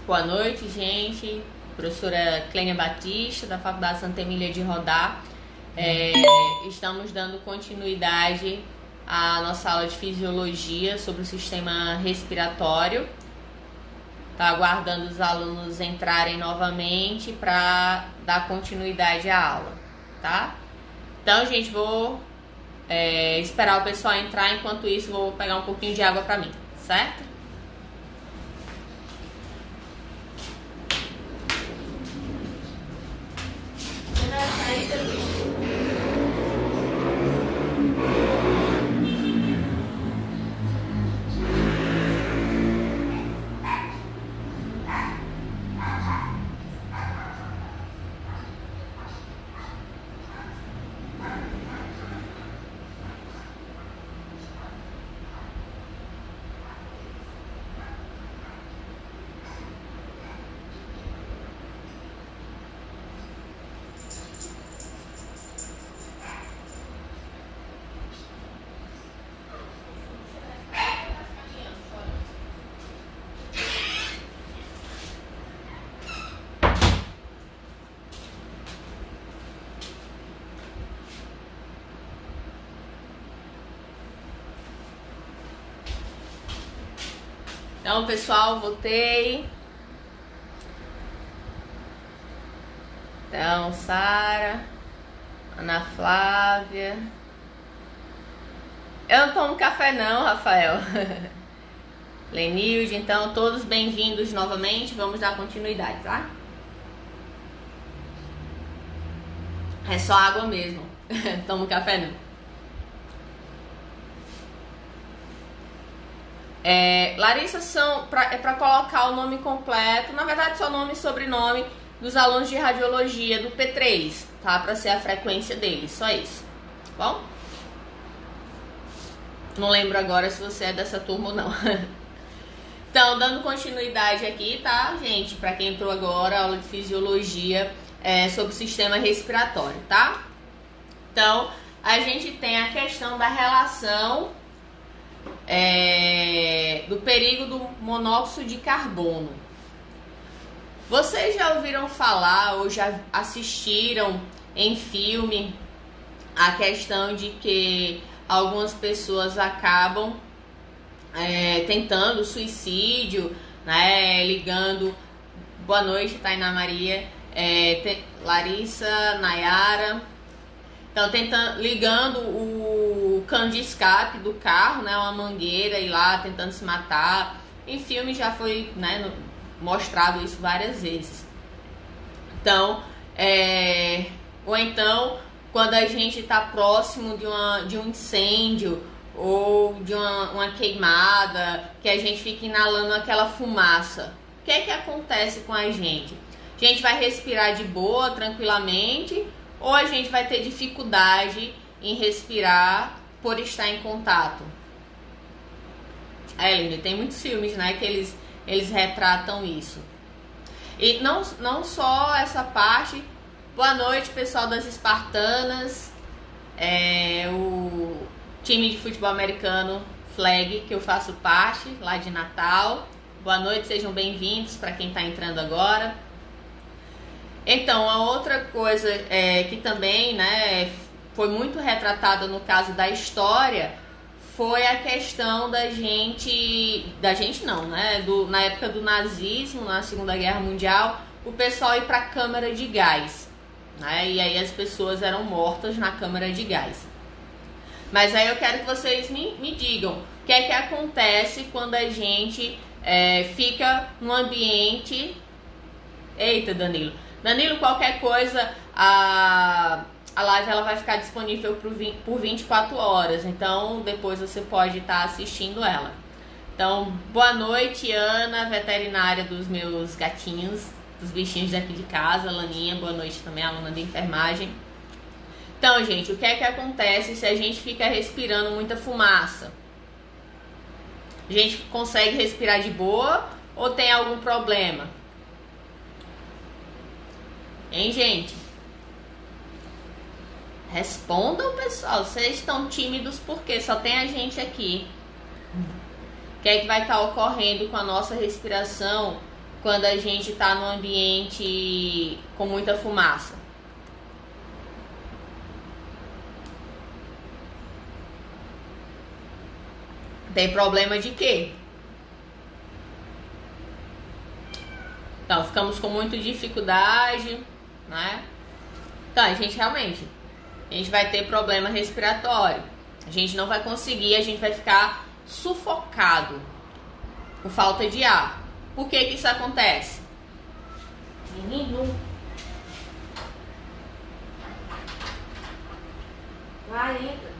Boa noite, gente. Professora Clênia Batista, da Faculdade Santa Emília de Rodar. Estamos dando continuidade à nossa aula de fisiologia sobre o sistema respiratório. Tá aguardando os alunos entrarem novamente para dar continuidade à aula, tá? Então, gente, vou esperar o pessoal entrar. Enquanto isso, vou pegar um pouquinho de água para mim, certo? Então, pessoal, voltei. Então, Sara, Ana Flávia. Eu não tomo café não, Rafael. Lenilde, então, todos bem-vindos novamente. Vamos dar continuidade, tá? É só água mesmo. Tomo café não. Larissa, é para colocar o nome completo, na verdade só nome e sobrenome dos alunos de radiologia do P3, tá? Para ser a frequência deles, só isso, tá bom? Não lembro agora se você é dessa turma ou não. Então, dando continuidade aqui, tá, gente? Para quem entrou agora, aula de fisiologia sobre o sistema respiratório, tá? Então, a gente tem a questão da relação do perigo do monóxido de carbono. Vocês já ouviram falar ou já assistiram em filme a questão de que algumas pessoas acabam tentando suicídio, né? Ligando. Boa noite, Tainá Maria, Larissa, Nayara. Então, ligando o cano de escape do carro, né, uma mangueira, e lá tentando se matar. Em filme já foi, né, mostrado isso várias vezes. Então, ou então, quando a gente está próximo de um incêndio ou de uma queimada, que a gente fica inalando aquela fumaça. O que é que acontece com a gente? A gente vai respirar de boa, tranquilamente, ou a gente vai ter dificuldade em respirar por estar em contato? Lindo, tem muitos filmes, né, que eles retratam isso. E não só essa parte. Boa noite, pessoal das Espartanas, o time de futebol americano Flag, que eu faço parte, lá de Natal. Boa noite, sejam bem-vindos para quem está entrando agora. Então, a outra coisa que também, né, foi muito retratada no caso da história foi a questão da gente não, né, na época do nazismo, na Segunda Guerra Mundial, o pessoal ir para a câmara de gás, né, e aí as pessoas eram mortas na câmara de gás. Mas aí eu quero que vocês me digam o que é que acontece quando a gente fica num ambiente... Eita, Danilo, qualquer coisa, a live ela vai ficar disponível por 24 horas, então depois você pode estar assistindo ela. Então, boa noite, Ana, veterinária dos meus gatinhos, dos bichinhos daqui de casa, Laninha, boa noite também, aluna de enfermagem. Então, gente, o que é que acontece se a gente fica respirando muita fumaça? A gente consegue respirar de boa ou tem algum problema? Hein, gente? Respondam, pessoal. Vocês estão tímidos porque só tem a gente aqui. O que é que vai estar ocorrendo com a nossa respiração quando a gente está num ambiente com muita fumaça? Tem problema de quê? Então, ficamos com muita dificuldade, né? Então, a gente vai ter problema respiratório. A gente não vai conseguir, a gente vai ficar sufocado por falta de ar. Por que que isso acontece? Menino. Vai, entra.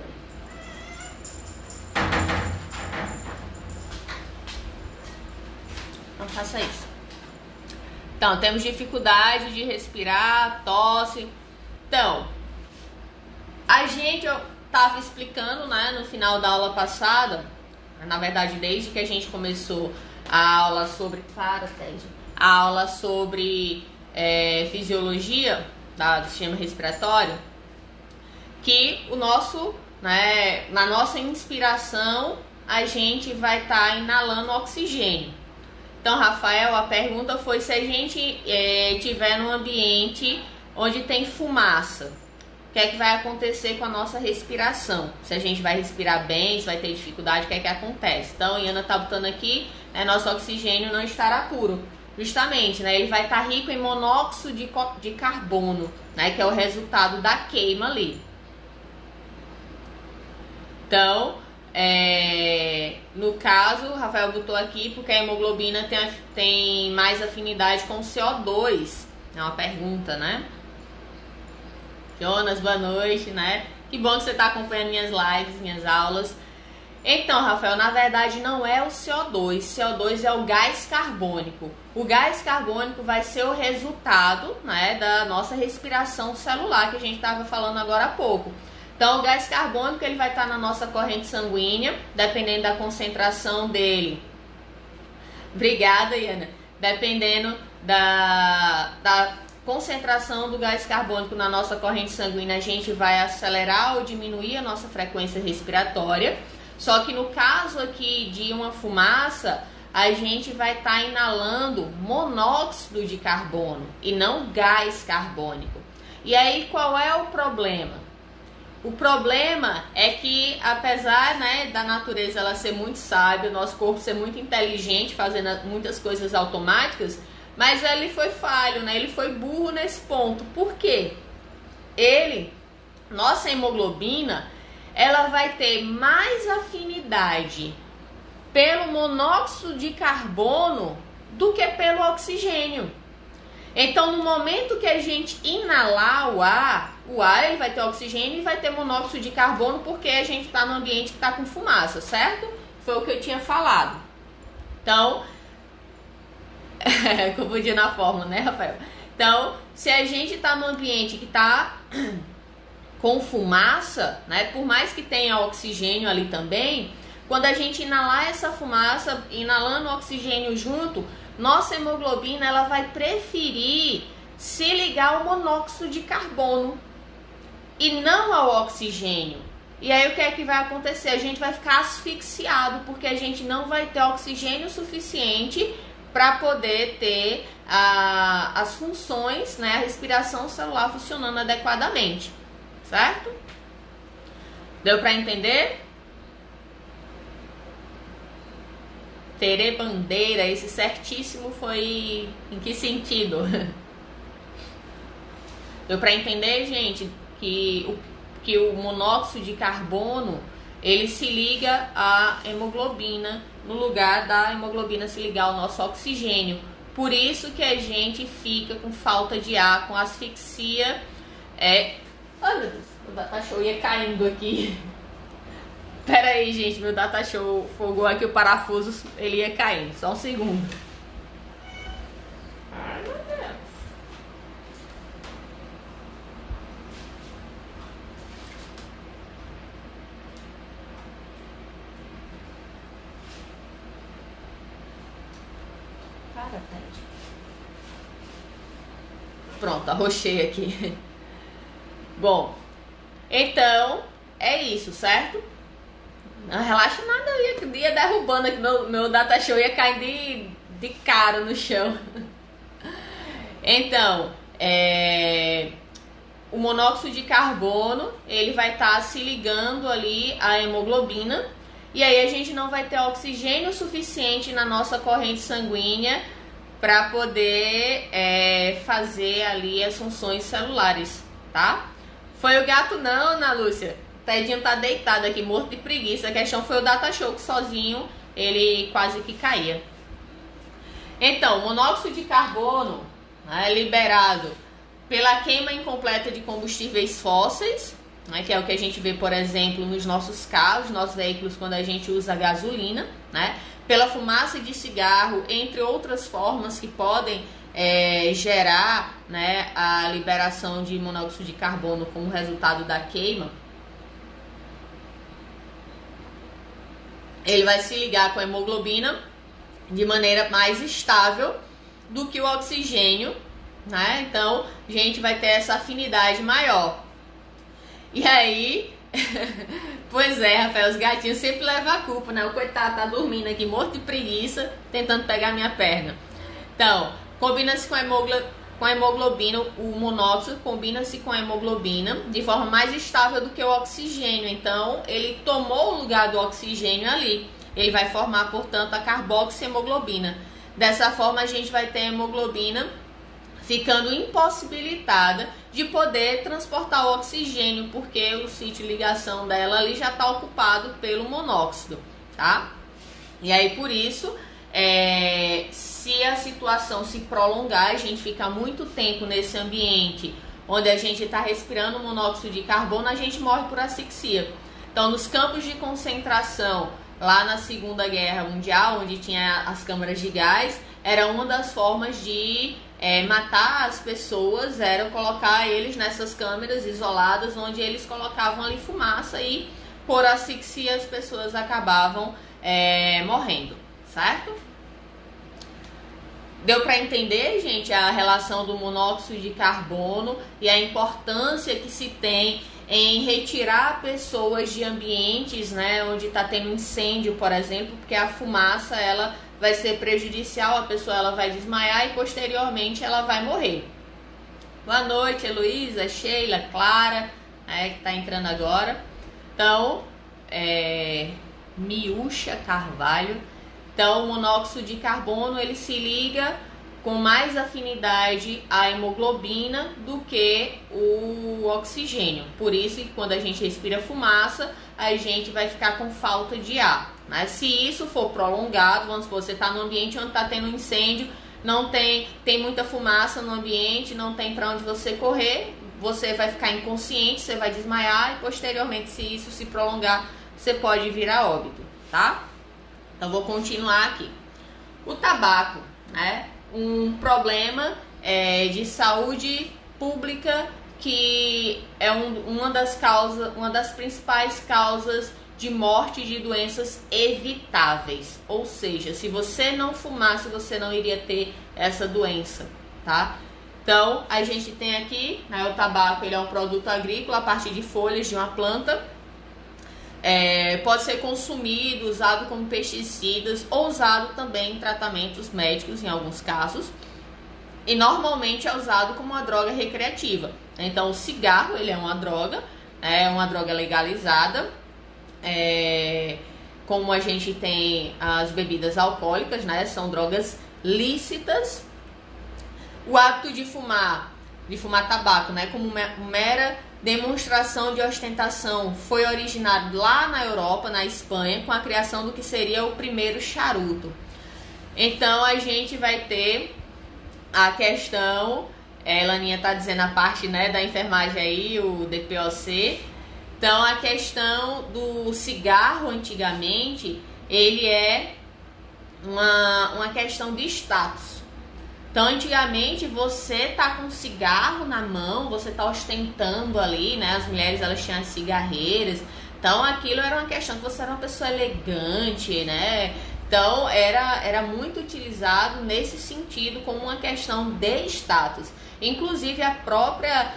Não faça isso. Então, temos dificuldade de respirar, tosse. Então, eu estava explicando, né, no final da aula passada, na verdade, desde que a gente começou a aula sobre... A aula sobre fisiologia do sistema respiratório, que o nosso, né, na nossa inspiração, a gente vai estar inalando oxigênio. Então, Rafael, a pergunta foi se a gente tiver num ambiente onde tem fumaça, o que é que vai acontecer com a nossa respiração? Se a gente vai respirar bem, se vai ter dificuldade, o que é que acontece? Então, Iana está botando aqui, nosso oxigênio não estará puro. Justamente, né? Ele vai estar rico em monóxido de carbono, né? Que é o resultado da queima ali. Então, no caso, o Rafael botou aqui porque a hemoglobina tem mais afinidade com o CO2. É uma pergunta, né? Jonas, boa noite, né? Que bom que você está acompanhando minhas lives, minhas aulas. Então, Rafael, na verdade não é o CO2. CO2 é o gás carbônico. O gás carbônico vai ser o resultado, né, da nossa respiração celular, que a gente estava falando agora há pouco. Então, o gás carbônico ele vai estar na nossa corrente sanguínea, dependendo da concentração dele. Obrigada, Iana. Dependendo da concentração do gás carbônico na nossa corrente sanguínea, a gente vai acelerar ou diminuir a nossa frequência respiratória. Só que no caso aqui de uma fumaça, a gente vai estar inalando monóxido de carbono e não gás carbônico. E aí, qual é o problema? O problema é que, apesar, né, da natureza ela ser muito sábia, o nosso corpo ser muito inteligente, fazendo muitas coisas automáticas, mas ele foi falho, né? Ele foi burro nesse ponto. Por quê? Nossa hemoglobina, ela vai ter mais afinidade pelo monóxido de carbono do que pelo oxigênio. Então, no momento que a gente inalar o ar ele vai ter oxigênio e vai ter monóxido de carbono porque a gente está no ambiente que está com fumaça, certo? Foi o que eu tinha falado. Então, confundi na fórmula, né, Rafael? Então, se a gente está no ambiente que está com fumaça, né, por mais que tenha oxigênio ali também, quando a gente inalar essa fumaça, inalando o oxigênio junto, nossa hemoglobina ela vai preferir se ligar ao monóxido de carbono e não ao oxigênio. E aí o que é que vai acontecer? A gente vai ficar asfixiado porque a gente não vai ter oxigênio suficiente para poder ter as funções, né, a respiração celular funcionando adequadamente, certo? Deu para entender? Tere Bandeira, esse certíssimo foi em que sentido? Deu para entender, gente, que o monóxido de carbono ele se liga à hemoglobina no lugar da hemoglobina se ligar ao nosso oxigênio. Por isso que a gente fica com falta de ar, com asfixia. Ai meu Deus, o data show ia caindo aqui. Pera aí, gente, meu data show fogou aqui o parafuso, ele ia caindo. Só um segundo. Ai, meu Deus. Para, Ted. Pronto, arrochei aqui. Bom, então é isso, certo? Não relaxa nada, eu ia derrubando aqui, meu data show ia caindo de cara no chão. Então, o monóxido de carbono, ele vai estar se ligando ali à hemoglobina, e aí a gente não vai ter oxigênio suficiente na nossa corrente sanguínea para poder fazer ali as funções celulares, tá? Foi o gato não, Ana Lúcia. O Tedinho tá deitado aqui, morto de preguiça. A questão foi o data show que sozinho ele quase que caía. Então, o monóxido de carbono é liberado pela queima incompleta de combustíveis fósseis, né, que é o que a gente vê, por exemplo, nos nossos carros, nossos veículos, quando a gente usa gasolina, né, pela fumaça de cigarro, entre outras formas que podem gerar, né, a liberação de monóxido de carbono como resultado da queima. Ele vai se ligar com a hemoglobina de maneira mais estável do que o oxigênio, né? Então, a gente vai ter essa afinidade maior. E aí, pois é, Rafael, os gatinhos sempre levam a culpa, né? O coitado tá dormindo aqui, morto de preguiça, tentando pegar minha perna. Então, combina-se com a hemoglobina, o monóxido combina-se com a hemoglobina de forma mais estável do que o oxigênio. Então, ele tomou o lugar do oxigênio ali. Ele vai formar, portanto, a carboxihemoglobina. Dessa forma, a gente vai ter a hemoglobina ficando impossibilitada de poder transportar o oxigênio, porque o sítio de ligação dela ali já está ocupado pelo monóxido, tá? E aí, por isso, se a situação se prolongar, a gente ficar muito tempo nesse ambiente onde a gente está respirando monóxido de carbono, a gente morre por asfixia. Então, nos campos de concentração, lá na Segunda Guerra Mundial, onde tinha as câmaras de gás, era uma das formas de matar as pessoas, era colocar eles nessas câmeras isoladas, onde eles colocavam ali fumaça e por asfixia as pessoas acabavam morrendo, certo? Deu para entender, gente, a relação do monóxido de carbono e a importância que se tem em retirar pessoas de ambientes, né, onde está tendo incêndio, por exemplo, porque a fumaça ela vai ser prejudicial, a pessoa ela vai desmaiar e posteriormente ela vai morrer. Boa noite, Heloísa, Sheila, Clara, que está entrando agora. Então, Miúcha Carvalho. Então, o monóxido de carbono ele se liga com mais afinidade à hemoglobina do que o oxigênio. Por isso que quando a gente respira fumaça, a gente vai ficar com falta de ar, né? Se isso for prolongado, vamos supor, você está num ambiente onde está tendo um incêndio, não tem muita fumaça no ambiente, não tem para onde você correr, você vai ficar inconsciente, você vai desmaiar e posteriormente, se isso se prolongar, você pode vir a óbito, tá? Então, vou continuar aqui. O tabaco, né? Um problema de saúde pública que é uma das principais causas de morte de doenças evitáveis. Ou seja, se você não fumasse, você não iria ter essa doença, tá? Então, a gente tem aqui, né, o tabaco, ele é um produto agrícola a partir de folhas de uma planta. Pode ser consumido, usado como pesticidas ou usado também em tratamentos médicos em alguns casos, e normalmente é usado como uma droga recreativa. Então o cigarro ele é uma droga legalizada, como a gente tem as bebidas alcoólicas, né, são drogas lícitas. O hábito de fumar tabaco, né, como mera demonstração de ostentação, foi originado lá na Europa, na Espanha, com a criação do que seria o primeiro charuto. Então a gente vai ter a questão, Laninha está dizendo a parte, né, da enfermagem aí, o DPOC. Então a questão do cigarro antigamente, ele é uma questão de status. Então, antigamente, você tá com um cigarro na mão, você tá ostentando ali, né? As mulheres, elas tinham as cigarreiras. Então, aquilo era uma questão que você era uma pessoa elegante, né? Então, era muito utilizado nesse sentido como uma questão de status. Inclusive, a própria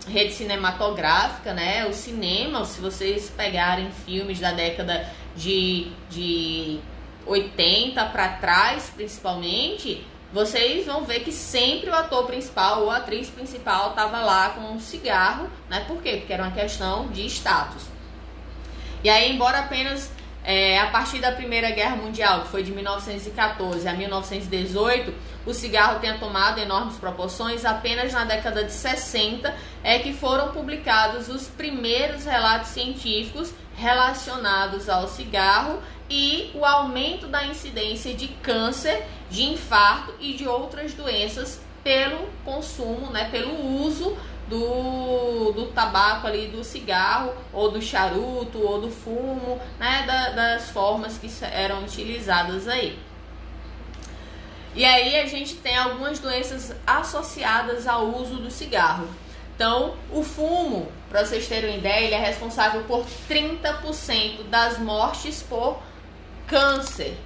rede cinematográfica, né? O cinema, se vocês pegarem filmes da década de 80 para trás, principalmente, vocês vão ver que sempre o ator principal ou a atriz principal estava lá com um cigarro, né? Por quê? Porque era uma questão de status. E aí, embora apenas a partir da Primeira Guerra Mundial, que foi de 1914 a 1918, o cigarro tenha tomado enormes proporções, apenas na década de 60 é que foram publicados os primeiros relatos científicos relacionados ao cigarro e o aumento da incidência de câncer, de infarto e de outras doenças pelo consumo, né, pelo uso do tabaco ali, do cigarro, ou do charuto, ou do fumo, né, das formas que eram utilizadas aí. E aí a gente tem algumas doenças associadas ao uso do cigarro. Então, o fumo, para vocês terem uma ideia, ele é responsável por 30% das mortes por câncer,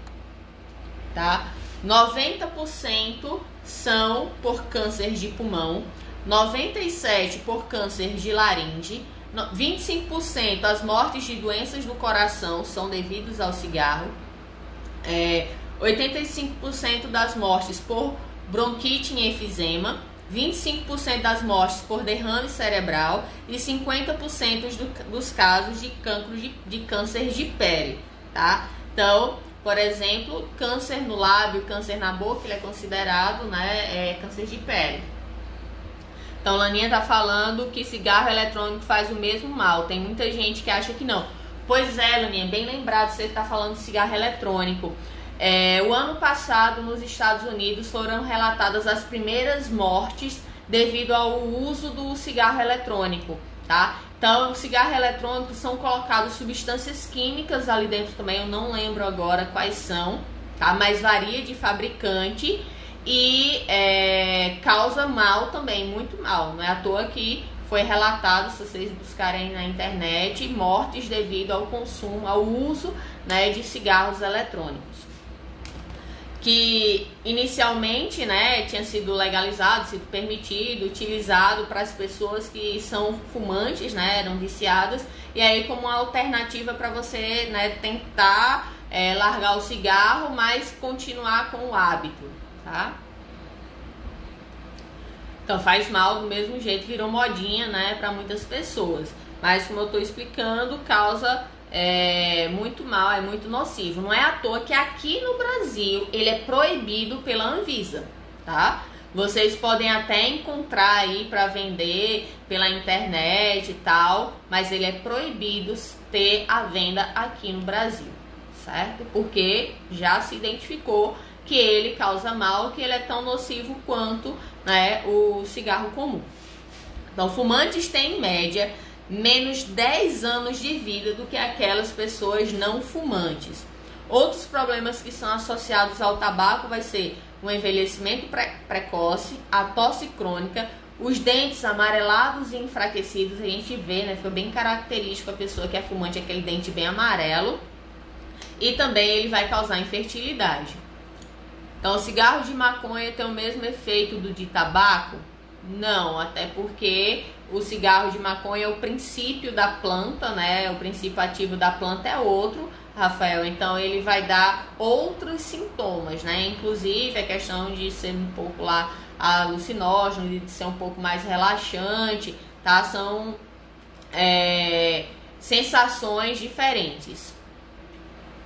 tá? 90% são por câncer de pulmão, 97% por câncer de laringe, 25% as mortes de doenças do coração são devidas ao cigarro, 85% das mortes por bronquite e enfisema, 25% das mortes por derrame cerebral e 50% dos casos de cancro de câncer de pele, tá? Então, por exemplo, câncer no lábio, câncer na boca, ele é considerado, né, câncer de pele. Então, Laninha tá falando que cigarro eletrônico faz o mesmo mal. Tem muita gente que acha que não. Pois é, Laninha, bem lembrado, você tá falando de cigarro eletrônico. O ano passado, nos Estados Unidos, foram relatadas as primeiras mortes devido ao uso do cigarro eletrônico, tá? Então, o cigarro eletrônico são colocadas substâncias químicas ali dentro também, eu não lembro agora quais são, tá? Mas varia de fabricante e causa mal também, muito mal. Não é à toa que foi relatado, se vocês buscarem na internet, mortes devido ao consumo, ao uso, né, de cigarros eletrônicos. Que inicialmente, né, tinha sido legalizado, sido permitido, utilizado para as pessoas que são fumantes, né, eram viciadas, e aí como uma alternativa para você, né, tentar largar o cigarro, mas continuar com o hábito, tá? Então faz mal do mesmo jeito, virou modinha, né, para muitas pessoas, mas como eu estou explicando, causa muito mal, é muito nocivo. Não é à toa que aqui no Brasil ele é proibido pela Anvisa, tá? Vocês podem até encontrar aí para vender pela internet e tal, mas ele é proibido ter a venda aqui no Brasil, certo? Porque já se identificou que ele causa mal, que ele é tão nocivo quanto, né, o cigarro comum. Então, fumantes têm em média menos 10 anos de vida do que aquelas pessoas não fumantes. Outros problemas que são associados ao tabaco vai ser o envelhecimento precoce, a tosse crônica, os dentes amarelados e enfraquecidos, a gente vê, né, foi bem característico a pessoa que é fumante, aquele dente bem amarelo, e também ele vai causar infertilidade. Então, o cigarro de maconha tem o mesmo efeito do de tabaco? Não, até porque o cigarro de maconha é o princípio da planta, né? O princípio ativo da planta é outro, Rafael. Então ele vai dar outros sintomas, né? Inclusive a questão de ser um pouco lá alucinógeno, de ser um pouco mais relaxante, tá? São sensações diferentes.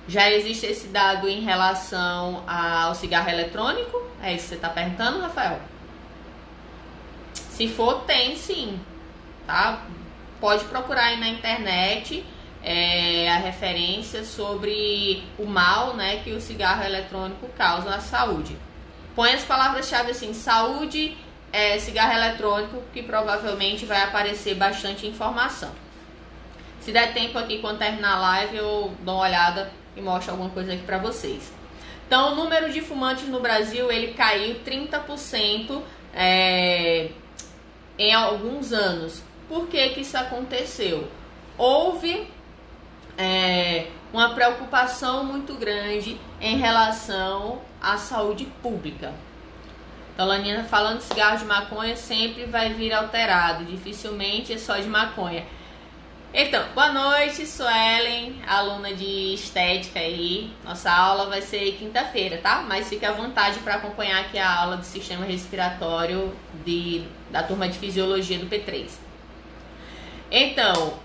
Já existe esse dado em relação ao cigarro eletrônico? É isso que você está perguntando, Rafael? Se for, tem sim, tá? Pode procurar aí na internet a referência sobre o mal, né, que o cigarro eletrônico causa à saúde. Põe as palavras-chave assim, saúde, cigarro eletrônico, que provavelmente vai aparecer bastante informação. Se der tempo aqui, quando terminar a live, eu dou uma olhada e mostro alguma coisa aqui para vocês. Então, o número de fumantes no Brasil, ele caiu 30%, em alguns anos. Por que que isso aconteceu? Houve uma preocupação muito grande em relação à saúde pública. Então, a Laninha falando, cigarro de maconha sempre vai vir alterado, dificilmente é só de maconha. Então, boa noite, sou Ellen, aluna de estética aí. Nossa aula vai ser quinta-feira, tá? Mas fique à vontade para acompanhar aqui a aula do sistema respiratório da turma de fisiologia do P3. Então,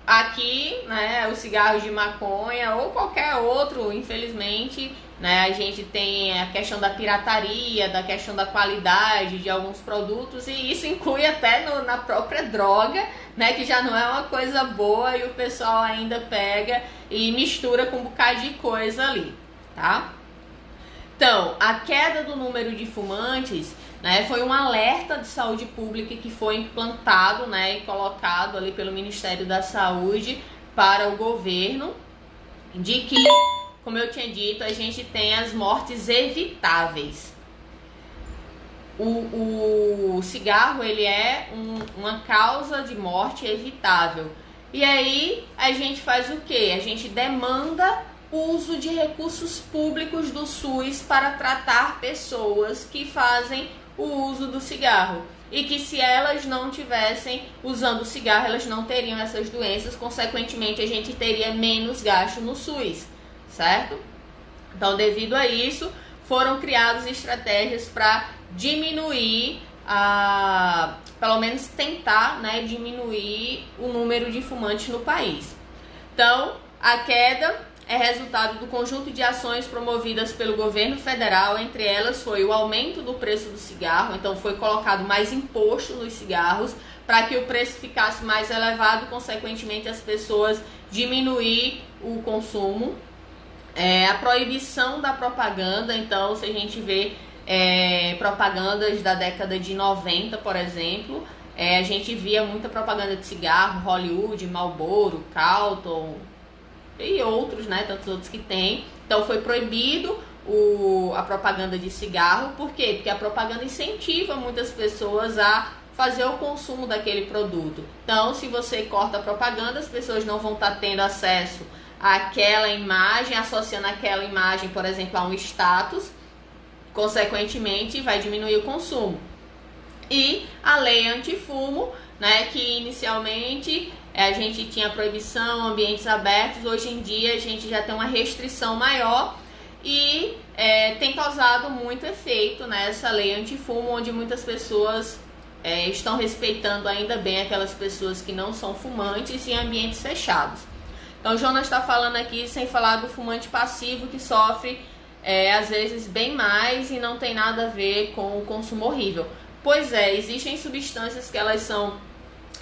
aqui, né, o cigarro de maconha ou qualquer outro, infelizmente, né, a gente tem a questão da pirataria, da questão da qualidade de alguns produtos, e isso inclui até na própria droga, né, que já não é uma coisa boa e o pessoal ainda pega e mistura com um bocado de coisa ali, tá? Então, a queda do número de fumantes, né, foi um alerta de saúde pública que foi implantado, né, e colocado ali pelo Ministério da Saúde para o governo, de que, como eu tinha dito, a gente tem as mortes evitáveis. O cigarro, ele é uma causa de morte evitável. E aí, a gente faz o quê? A gente demanda uso de recursos públicos do SUS para tratar pessoas que fazem o uso do cigarro. E que se elas não tivessem usando o cigarro, elas não teriam essas doenças. Consequentemente, a gente teria menos gasto no SUS, certo? Então, devido a isso, foram criadas estratégias para diminuir, pelo menos tentar, né, diminuir o número de fumantes no país. Então, a queda é resultado do conjunto de ações promovidas pelo governo federal. Entre elas foi o aumento do preço do cigarro, então foi colocado mais imposto nos cigarros para que o preço ficasse mais elevado, consequentemente as pessoas diminuir o consumo. A proibição da propaganda, então se a gente vê propagandas da década de 90, por exemplo, a gente via muita propaganda de cigarro, Hollywood, Marlboro, Carlton e outros, né, tantos outros que tem. Então foi proibido a propaganda de cigarro. Por quê? Porque a propaganda incentiva muitas pessoas a fazer o consumo daquele produto. Então, se você corta a propaganda, as pessoas não vão estar tendo acesso àquela imagem, associando aquela imagem, por exemplo, a um status, consequentemente vai diminuir o consumo. E a lei antifumo, né, que inicialmente a gente tinha proibição, ambientes abertos, hoje em dia a gente já tem uma restrição maior e tem causado muito efeito nessa lei antifumo, onde muitas pessoas estão respeitando ainda bem aquelas pessoas que não são fumantes em ambientes fechados. Então o Jonas está falando aqui sem falar do fumante passivo que sofre às vezes bem mais e não tem nada a ver com o consumo horrível. Pois existem substâncias que elas são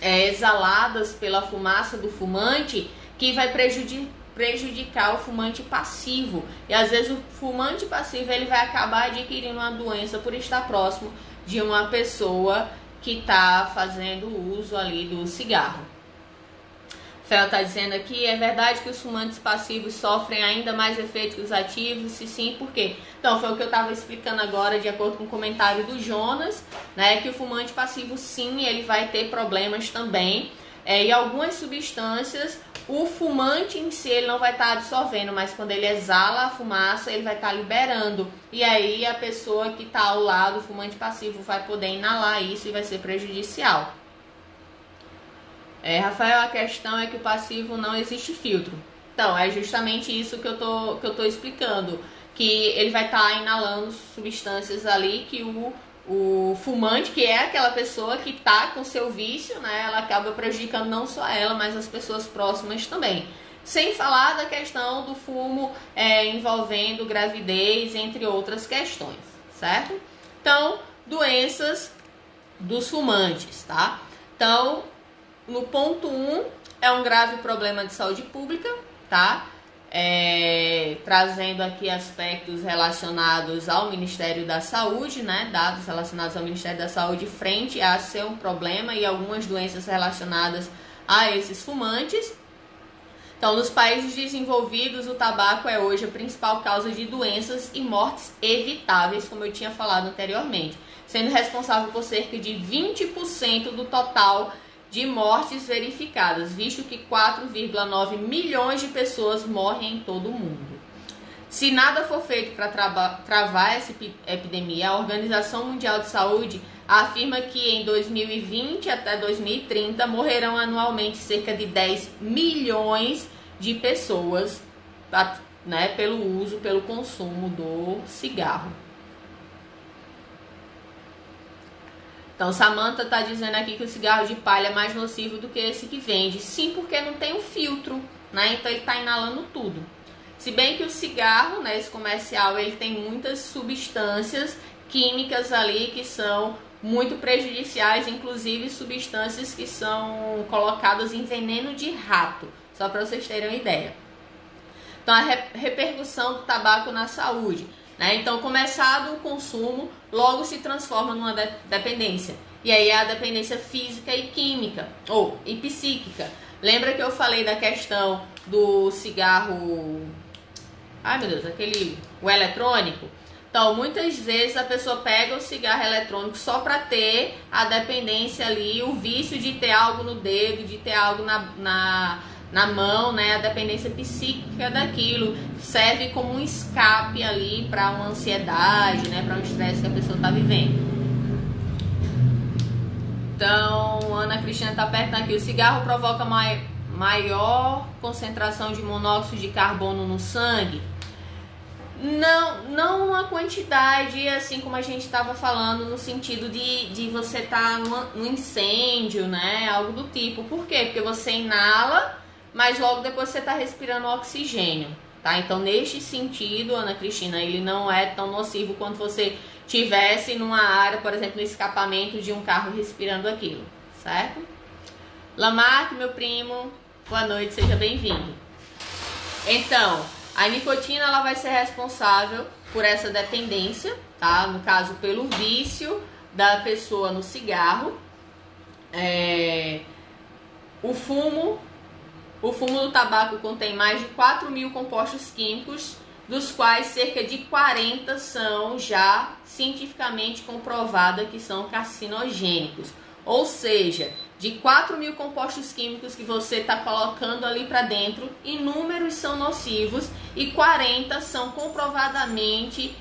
exaladas pela fumaça do fumante que vai prejudicar o fumante passivo. E às vezes o fumante passivo ele vai acabar adquirindo uma doença por estar próximo de uma pessoa que está fazendo uso ali do cigarro. Fel está dizendo aqui, é verdade que os fumantes passivos sofrem ainda mais efeitos que os ativos? Se sim, por quê? Então, foi o que eu estava explicando agora, de acordo com o comentário do Jonas, né, que o fumante passivo, sim, ele vai ter problemas também. E algumas substâncias, o fumante em si, ele não vai estar absorvendo, mas quando ele exala a fumaça, ele vai estar liberando. E aí, a pessoa que está ao lado, o fumante passivo, vai poder inalar isso e vai ser prejudicial. Rafael, a questão é que o passivo não existe filtro. Então, é justamente isso que eu tô explicando. Que ele vai estar inalando substâncias ali que o fumante, que é aquela pessoa que está com seu vício, né? Ela acaba prejudicando não só ela, mas as pessoas próximas também. Sem falar da questão do fumo envolvendo gravidez, entre outras questões, certo? Então, doenças dos fumantes, tá? Então, no ponto 1, é um grave problema de saúde pública, tá? Trazendo aqui aspectos relacionados ao Ministério da Saúde, né? Dados relacionados ao Ministério da Saúde frente a ser um problema e algumas doenças relacionadas a esses fumantes. Então, nos países desenvolvidos, o tabaco é hoje a principal causa de doenças e mortes evitáveis, como eu tinha falado anteriormente, sendo responsável por cerca de 20% do total de mortes verificadas, visto que 4,9 milhões de pessoas morrem em todo o mundo. Se nada for feito para travar essa epidemia, a Organização Mundial de Saúde afirma que em 2020 até 2030 morrerão anualmente cerca de 10 milhões de pessoas, né, pelo consumo do cigarro. Então, Samantha está dizendo aqui que o cigarro de palha é mais nocivo do que esse que vende. Sim, porque não tem um filtro, né? Então ele está inalando tudo. Se bem que o cigarro, né, esse comercial, ele tem muitas substâncias químicas ali que são muito prejudiciais, inclusive substâncias que são colocadas em veneno de rato, só para vocês terem uma ideia. Então, a repercussão do tabaco na saúde, né? Então, começado o consumo, logo se transforma numa dependência. E aí é a dependência física e química, e psíquica. Lembra que eu falei da questão do cigarro... Ai, meu Deus, o eletrônico? Então, muitas vezes a pessoa pega o cigarro eletrônico só para ter a dependência ali, o vício de ter algo no dedo, de ter algo na mão, né? A dependência psíquica daquilo serve como um escape ali para uma ansiedade, né? Para um estresse que a pessoa está vivendo. Então, Ana Cristina está perguntando aqui, o cigarro provoca maior concentração de monóxido de carbono no sangue? Não uma quantidade, assim como a gente estava falando, no sentido de você estar no incêndio, né? Algo do tipo. Por quê? Porque você inala, mas logo depois você está respirando oxigênio, tá? Então, neste sentido, Ana Cristina, ele não é tão nocivo quanto você tivesse numa área, por exemplo, no escapamento de um carro respirando aquilo, certo? Lamarck, meu primo, boa noite, seja bem-vindo. Então, a nicotina ela vai ser responsável por essa dependência, tá? No caso, pelo vício da pessoa no cigarro. O fumo do tabaco contém mais de 4.000 compostos químicos, dos quais cerca de 40 são já cientificamente comprovados que são carcinogênicos. Ou seja, de 4.000 compostos químicos que você está colocando ali para dentro, inúmeros são nocivos e 40 são comprovadamente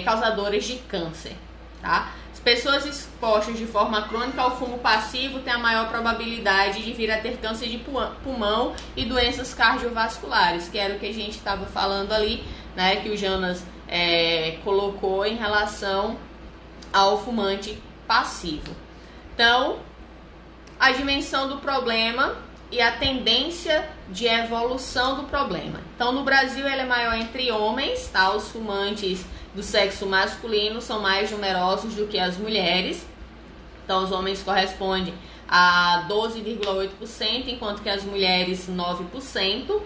causadores de câncer, tá? As pessoas expostas de forma crônica ao fumo passivo têm a maior probabilidade de vir a ter câncer de pulmão e doenças cardiovasculares, que era o que a gente estava falando ali, né, que o Jonas colocou em relação ao fumante passivo. Então, a dimensão do problema e a tendência de evolução do problema. Então, no Brasil, ele é maior entre homens, tá? Os fumantes do sexo masculino são mais numerosos do que as mulheres. Então, os homens correspondem a 12,8%, enquanto que as mulheres 9%.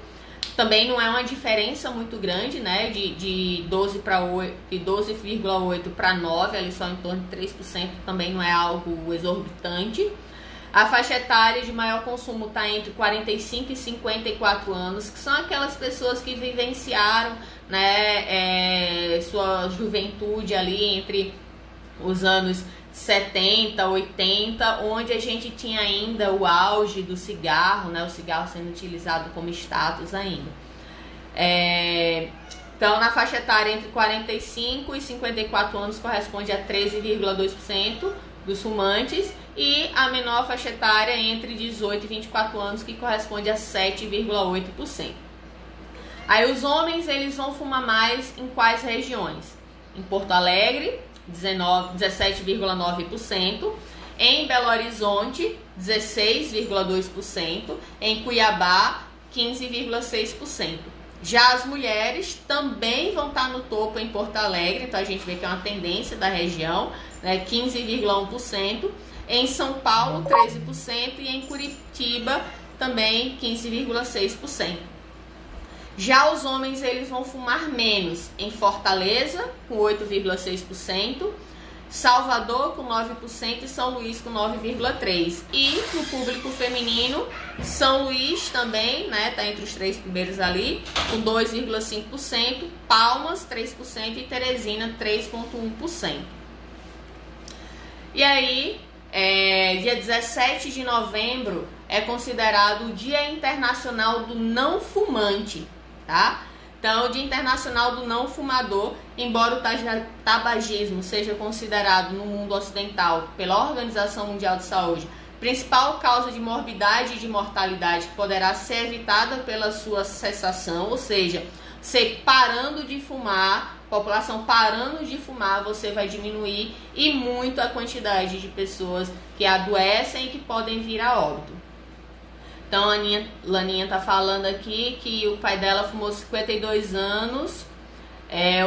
Também não é uma diferença muito grande, né? De 12,8 para 9%, ali só em torno de 3%, também não é algo exorbitante. A faixa etária de maior consumo está entre 45 e 54 anos, que são aquelas pessoas que vivenciaram, né, sua juventude ali entre os anos 70, 80, onde a gente tinha ainda o auge do cigarro, né, o cigarro sendo utilizado como status ainda. Então, na faixa etária entre 45 e 54 anos corresponde a 13,2% dos fumantes, e a menor faixa etária entre 18 e 24 anos, que corresponde a 7,8%. Aí os homens, eles vão fumar mais em quais regiões? Em Porto Alegre, 17,9%, em Belo Horizonte, 16,2%, em Cuiabá, 15,6%. Já as mulheres também vão estar no topo em Porto Alegre, então a gente vê que é uma tendência da região, né, 15,1%. Em São Paulo, 13%, e em Curitiba, também 15,6%. Já os homens, eles vão fumar menos em Fortaleza, com 8,6%, Salvador, com 9%, e São Luís, com 9,3%. E no público feminino, São Luís também, né, tá entre os três primeiros ali, com 2,5%, Palmas, 3%, e Teresina, 3,1%. E aí, dia 17 de novembro é considerado o Dia Internacional do Não Fumante, tá? Então, o Dia Internacional do Não Fumador, embora o tabagismo seja considerado no mundo ocidental pela Organização Mundial de Saúde principal causa de morbidade e de mortalidade que poderá ser evitada pela sua cessação, ou seja, você parando de fumar, população parando de fumar, você vai diminuir e muito a quantidade de pessoas que adoecem e que podem vir a óbito. Então, a Laninha tá falando aqui que o pai dela fumou 52 anos,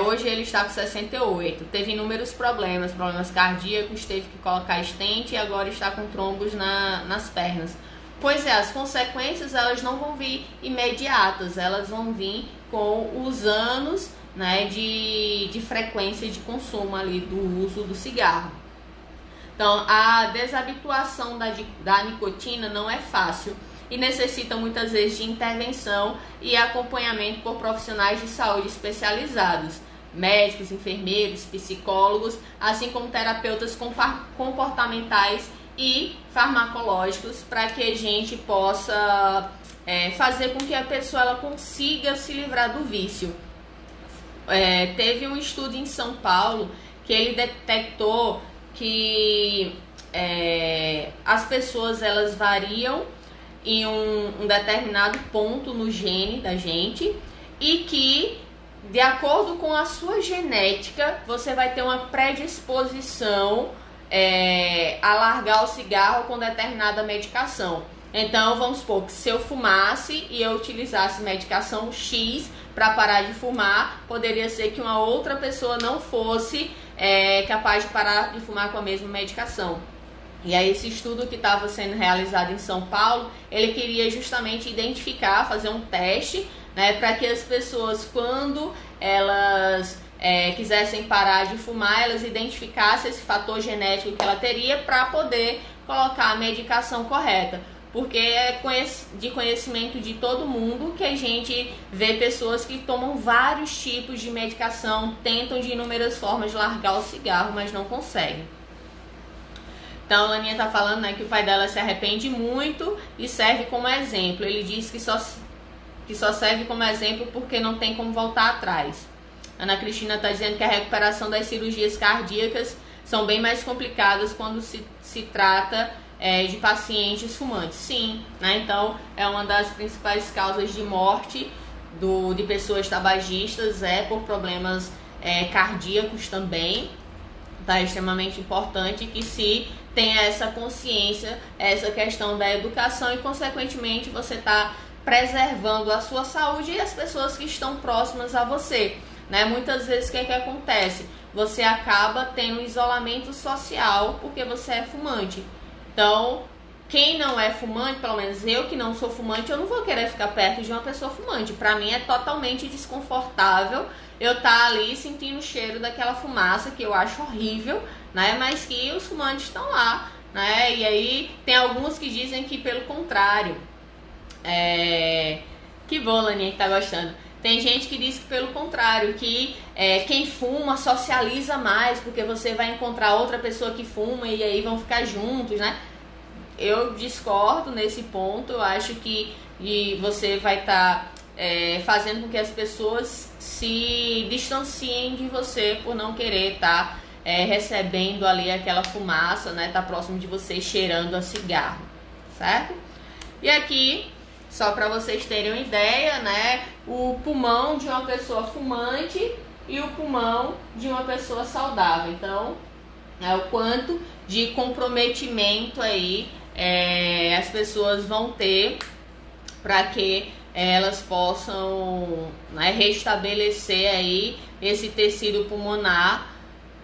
hoje ele está com 68. Teve inúmeros problemas cardíacos, teve que colocar stent e agora está com trombos nas pernas. Pois é, as consequências elas não vão vir imediatas, elas vão vir com os anos, né, de frequência de consumo ali do uso do cigarro. Então, a desabituação da nicotina não é fácil e necessita muitas vezes de intervenção e acompanhamento por profissionais de saúde especializados, médicos, enfermeiros, psicólogos, assim como terapeutas comportamentais e farmacológicos, para que a gente possa fazer com que a pessoa ela consiga se livrar do vício. Teve um estudo em São Paulo que ele detectou que as pessoas elas variam em um determinado ponto no gene da gente e que, de acordo com a sua genética, você vai ter uma predisposição a largar o cigarro com determinada medicação. Então, vamos supor que se eu fumasse e eu utilizasse medicação X para parar de fumar, poderia ser que uma outra pessoa não fosse capaz de parar de fumar com a mesma medicação. E aí esse estudo que estava sendo realizado em São Paulo, ele queria justamente identificar, fazer um teste, né, para que as pessoas, quando elas quisessem parar de fumar, elas identificassem esse fator genético que ela teria para poder colocar a medicação correta. Porque é de conhecimento de todo mundo que a gente vê pessoas que tomam vários tipos de medicação, tentam de inúmeras formas de largar o cigarro, mas não conseguem. Então, a Laninha tá falando, né, que o pai dela se arrepende muito e serve como exemplo. Ele diz que só serve como exemplo porque não tem como voltar atrás. Ana Cristina tá dizendo que a recuperação das cirurgias cardíacas são bem mais complicadas quando se trata de pacientes fumantes. Sim, né? Então, é uma das principais causas de morte de pessoas tabagistas, por problemas cardíacos também. Tá? É extremamente importante que se tenha essa consciência, essa questão da educação e, consequentemente, você está preservando a sua saúde e as pessoas que estão próximas a você. Né? Muitas vezes, o que acontece? Você acaba tendo um isolamento social porque você é fumante. Então, quem não é fumante, pelo menos eu que não sou fumante, eu não vou querer ficar perto de uma pessoa fumante. Para mim é totalmente desconfortável eu estar ali sentindo o cheiro daquela fumaça, que eu acho horrível, né? Mas que os fumantes estão lá, né? E aí tem alguns que dizem que pelo contrário. Que bom, Laninha, que tá gostando. Tem gente que diz que pelo contrário, que quem fuma socializa mais, porque você vai encontrar outra pessoa que fuma e aí vão ficar juntos, né? Eu discordo nesse ponto. Eu acho que você vai estar fazendo com que as pessoas se distanciem de você por não querer estar recebendo ali aquela fumaça, né? Tá próximo de você cheirando a cigarro, certo? E aqui, só para vocês terem uma ideia, né? O pulmão de uma pessoa fumante e o pulmão de uma pessoa saudável. Então, o quanto de comprometimento aí as pessoas vão ter para que elas possam, né, restabelecer aí esse tecido pulmonar,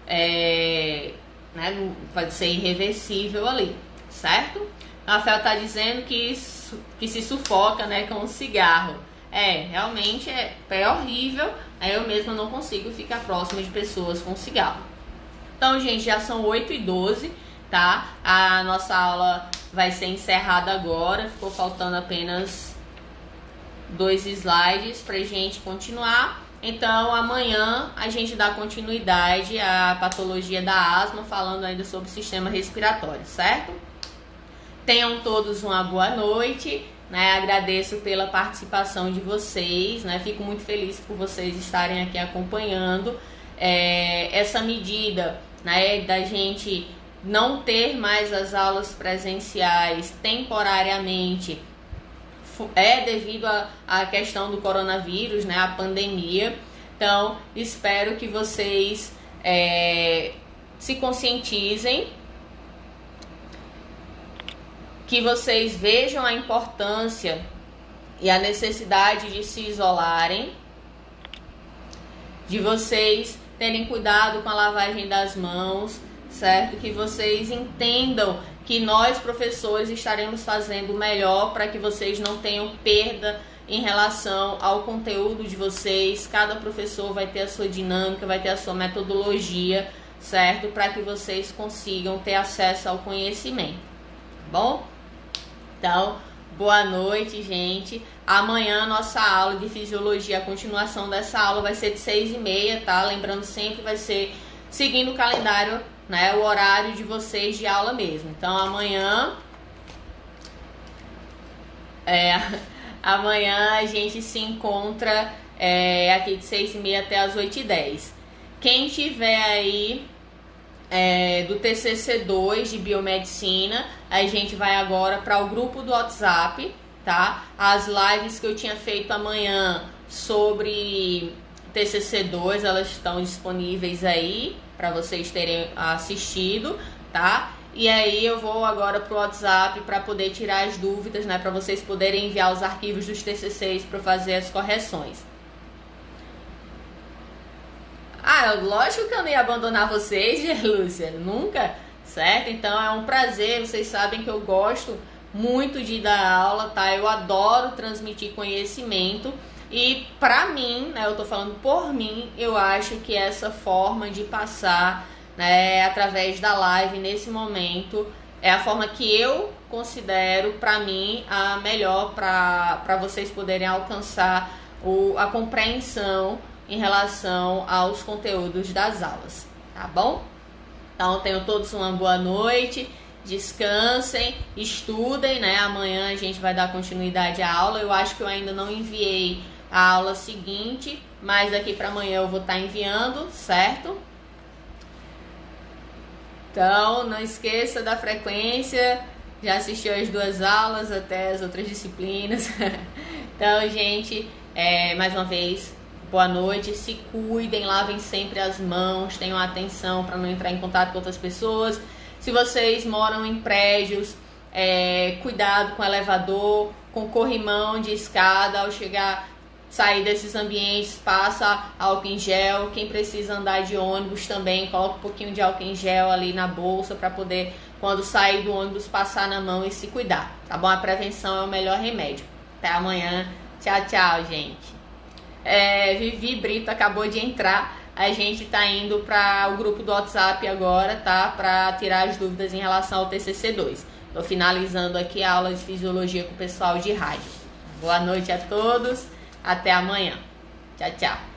né, pode ser irreversível ali, certo? A Rafael tá dizendo que se sufoca, né, com o cigarro. Realmente é horrível. Eu mesma não consigo ficar próxima de pessoas com cigarro. Então, gente, já são 8h12, tá? A nossa aula vai ser encerrada agora. Ficou faltando apenas 2 slides pra gente continuar. Então, amanhã a gente dá continuidade à patologia da asma, falando ainda sobre o sistema respiratório, certo? Tenham todos uma boa noite, né? Agradeço pela participação de vocês, né? Fico muito feliz por vocês estarem aqui acompanhando essa medida, né, da gente não ter mais as aulas presenciais temporariamente. Devido à questão do coronavírus, né, a pandemia. Então, espero que vocês se conscientizem, que vocês vejam a importância e a necessidade de se isolarem, de vocês terem cuidado com a lavagem das mãos, certo? Que vocês entendam que nós, professores, estaremos fazendo o melhor para que vocês não tenham perda em relação ao conteúdo de vocês. Cada professor vai ter a sua dinâmica, vai ter a sua metodologia, certo? Para que vocês consigam ter acesso ao conhecimento, tá bom? Então, boa noite, gente. Amanhã nossa aula de fisiologia, a continuação dessa aula vai ser de 6h30, tá? Lembrando sempre, vai ser seguindo o calendário, né, o horário de vocês de aula mesmo. Então, amanhã a gente se encontra aqui de 6h30 até as 8h10. Quem tiver aí do TCC2 de biomedicina, a gente vai agora para o grupo do WhatsApp, tá? As lives que eu tinha feito amanhã sobre TCC2, elas estão disponíveis aí para vocês terem assistido, tá? E aí eu vou agora pro WhatsApp para poder tirar as dúvidas, né? Para vocês poderem enviar os arquivos dos TCCs para fazer as correções. Lógico que eu não ia abandonar vocês, Lúcia, nunca, certo? Então é um prazer, vocês sabem que eu gosto muito de dar aula, tá? Eu adoro transmitir conhecimento e pra mim, né, eu tô falando por mim, eu acho que essa forma de passar, né, através da live nesse momento é a forma que eu considero pra mim a melhor para vocês poderem alcançar a compreensão em relação aos conteúdos das aulas, tá bom? Então tenham todos uma boa noite, descansem, estudem, né? Amanhã a gente vai dar continuidade à aula. Eu acho que eu ainda não enviei a aula seguinte, mas daqui para amanhã eu vou estar enviando, certo? Então não esqueça da frequência, já assistiu as 2 aulas, até as outras disciplinas. Então, gente, mais uma vez, boa noite, se cuidem, lavem sempre as mãos, tenham atenção para não entrar em contato com outras pessoas. Se vocês moram em prédios, cuidado com o elevador, com corrimão de escada, ao sair desses ambientes, passa álcool em gel. Quem precisa andar de ônibus também, coloca um pouquinho de álcool em gel ali na bolsa para poder, quando sair do ônibus, passar na mão e se cuidar, tá bom? A prevenção é o melhor remédio. Até amanhã. Tchau, tchau, gente. Vivi Brito acabou de entrar. A gente tá indo para o grupo do WhatsApp agora, tá? Para tirar as dúvidas em relação ao TCC2. Tô finalizando aqui a aula de fisiologia com o pessoal de rádio. Boa noite a todos. Até amanhã. Tchau, tchau.